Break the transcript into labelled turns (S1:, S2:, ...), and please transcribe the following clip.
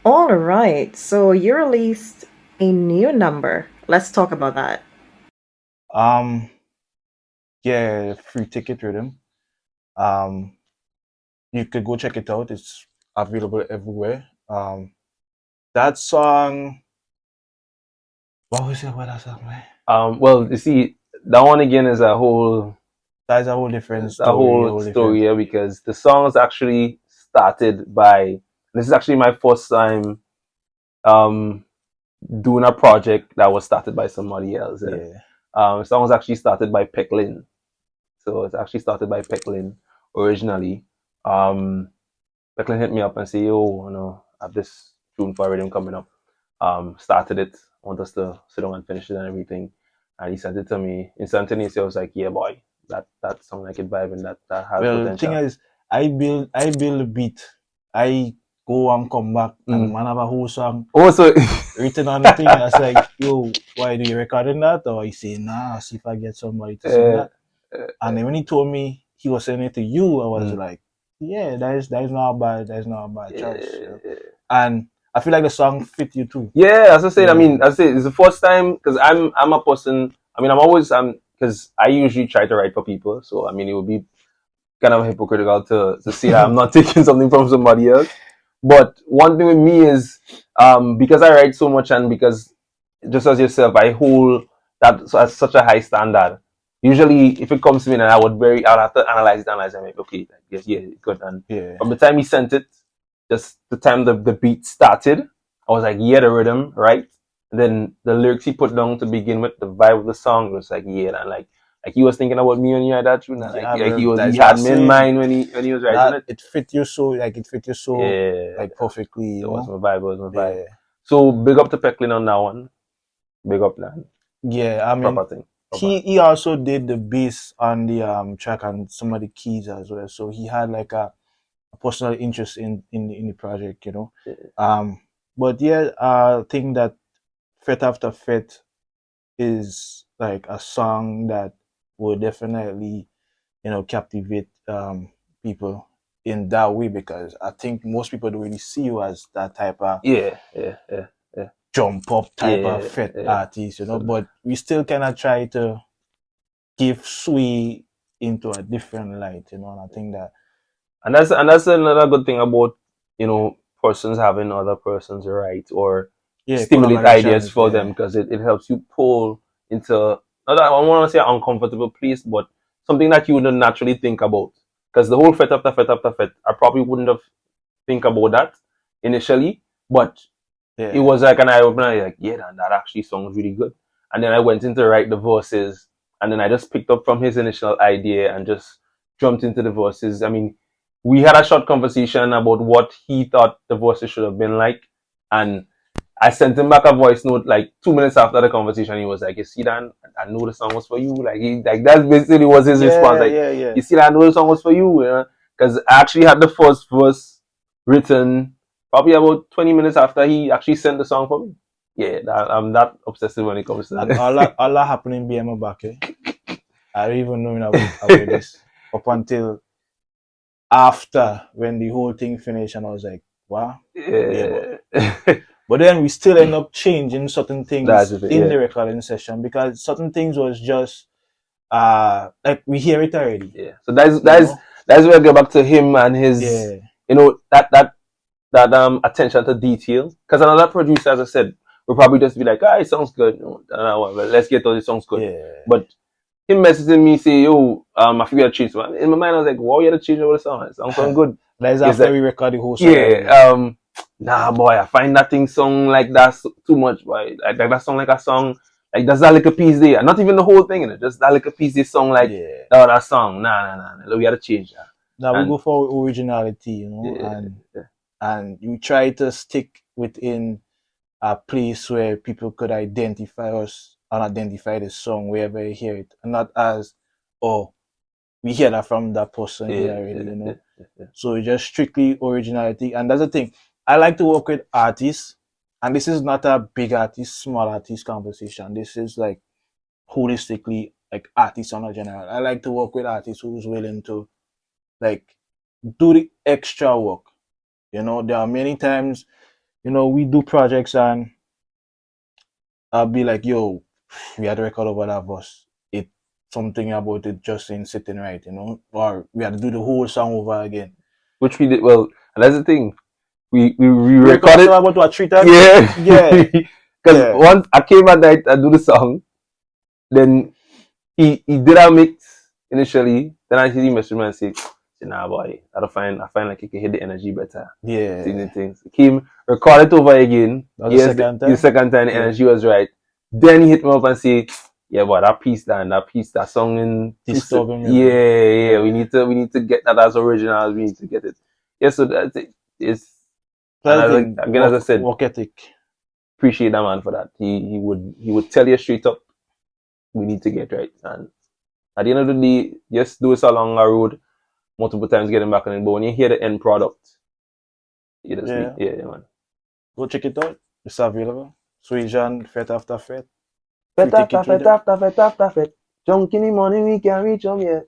S1: All right, so you released a new number. Let's talk about that.
S2: Um, yeah, free ticket rhythm. Um, you could go check it out. It's available everywhere. That song, what was it? What that song, man?
S3: Well, you see, that one again is
S2: That's a whole different
S3: a
S2: story. A
S3: whole
S2: whole different
S3: story here
S2: story.
S3: because the song is actually started by. This is actually my first time um doing a project that was started by somebody else. And
S2: Yeah.
S3: the song was actually started by Pecklin. So it's actually started by Pecklin originally. Um, Pecklin hit me up and say, "Yo, I have this tune for rhythm coming up." Started it. Want us to sit down and finish it and everything. And he sent it to me instantaneously. I was like, "Yeah, boy, that sound like it vibe and that has
S2: Well, thing
S3: potential."
S2: is, I build a beat. I go and come back, and
S3: Mm.
S2: man have a whole song
S3: Also,
S2: written on the thing. I was like, yo, why do you recording that? Or he say, nah, see if I get somebody to sing
S3: uh,
S2: that. And then when he told me he was sending it to you, I was
S3: mm,
S2: like, yeah, that is not a bad choice, you know.
S3: yeah,
S2: And I feel like the song fit you too.
S3: yeah, as I said, I
S2: Yeah,
S3: mean, as I say, it's the first time because I'm a person. I mean, I'm always because I usually try to write for people. So I mean, it would be kind of hypocritical to say that I'm not taking something from somebody else. But one thing with me is because I write so much and because just as yourself, I hold that as such a high standard. Usually, if it comes to me, then I'll have to analyze it, and make okay, yes, yeah, good. And
S2: yeah,
S3: from the time he sent it, just the time the beat started, I was like, yeah, the rhythm, right? And then the lyrics he put down to begin with, the vibe of the song was like, yeah, and like he was thinking about me when he had that tune, and
S2: yeah.
S3: like
S2: Well,
S3: he
S2: that's what I'm
S3: had me in
S2: saying.
S3: mind when he was writing
S2: That
S3: it.
S2: it fit you so
S3: Yeah,
S2: like perfectly, you
S3: it was
S2: know.
S3: my vibe, it was my vibe.
S2: Yeah,
S3: So big up to Pecklin on that one. Big up, man.
S2: yeah. I mean,
S3: Proper thing. Proper.
S2: he also did the bass on the track and some of the keys as well. So he had like a personal interest in the project, you know.
S3: Yeah.
S2: Um, but yeah, I think that Fete After Fete is like a song that will definitely, you know, captivate people in that way because I think most people don't really see you as that type of
S3: Yeah, yeah, yeah, yeah,
S2: jump up type of
S3: yeah,
S2: Fete
S3: yeah.
S2: artist, you know.
S3: So,
S2: But we still kind of try to give Sway into a different light, you know. And I think that
S3: and that's another good thing about persons having other persons right or
S2: yeah,
S3: stimulate ideas
S2: collaborations,
S3: for them
S2: yeah,
S3: because it helps you pull into not that I want to say an uncomfortable place, but something that you wouldn't naturally think about. Because the whole Fete After Fete, I probably wouldn't have think about that initially, but it
S2: yeah,
S3: was like an eye opener. Like, yeah, that actually sounds really good. And then I went into write the verses, and then I just picked up from his initial idea and just jumped into the verses. I mean, we had a short conversation about what he thought the verses should have been like, and I sent him back a voice note like 2 minutes after the conversation. He was like, "You see, Dan, I know the song was for you." Like that basically was his response.
S2: yeah,
S3: Like,
S2: yeah, yeah.
S3: "You see, I know the song was for you," because I actually had the first verse written probably about 20 minutes after he actually sent the song for me. Yeah, I'm that obsessive when it comes to
S2: And
S3: that.
S2: all that happening behind my back, eh? I don't even know about this up until after when the whole thing finished, and I was like, wow, yeah,
S3: Yeah,
S2: but then we still end up changing certain
S3: that's
S2: things
S3: it.
S2: in
S3: Yeah,
S2: the recording session because certain things was just like we hear it already,
S3: yeah. So that's
S2: you
S3: that's
S2: know?
S3: that's where I go back to him and his,
S2: Yeah,
S3: that attention to detail. Because another producer, as I said, will probably just be like, ah, it sounds good. Let's get all this songs good.
S2: yeah.
S3: But him messaging me say, yo, I forget to change. In my mind, I was like, why you had to change over the song? It sounds so good.
S2: That's
S3: He's
S2: after
S3: like,
S2: we record the whole song already.
S3: yeah, nah, boy, I find that thing song like that too much, boy. Like that song like a song, like that's that little piece there. Not even the whole thing in it, just that little piece this song like
S2: Yeah.
S3: that song. Nah. We gotta change that.
S2: Now we
S3: And
S2: go for originality, you know,
S3: yeah,
S2: and you try to stick within a place where people could identify us and identify the song wherever you hear it, and not as, oh, we hear that from that person here
S3: yeah,
S2: already,
S3: yeah,
S2: you
S3: yeah,
S2: know.
S3: yeah.
S2: So it's just strictly originality, and that's the thing. I like to work with artists, and this is not a big artist, small artist conversation. This is like holistically like artists on a general. I like to work with artists who's willing to like do the extra work. You know, there are many times we do projects and I'll be like, yo, we had to record over that verse. It something about it just ain't sitting right, or we had to do the whole song over again.
S3: Which we did well, and that's the thing. We
S2: We
S3: recorded.
S2: about to treat that.
S3: Yeah.
S2: Yeah.
S3: Because
S2: Yeah.
S3: once I came at night and do the song, then he did our mix initially. Then I see him message me and say, nah boy, I find like he can hit the energy better.
S2: Yeah.
S3: Seeing the things. He came, record it over again.
S2: That was the second time?
S3: The second time the energy was right. Then he hit me up and say, yeah, but that song in
S2: Disturbing me.
S3: Yeah. We need to get that as original. We need to get it. Yeah, so that's it. It's again, as I said,
S2: work ethic.
S3: Appreciate that man for that. He would tell you straight up, we need to get right. And at the end of the day, just do it along a road multiple times getting back on it. But when you hear the end product, you just yeah, man.
S2: Go check it out. It's available. SwayJawn, Fete After Fete.
S3: Fete after fete. Junk in the morning, we can't reach home yet.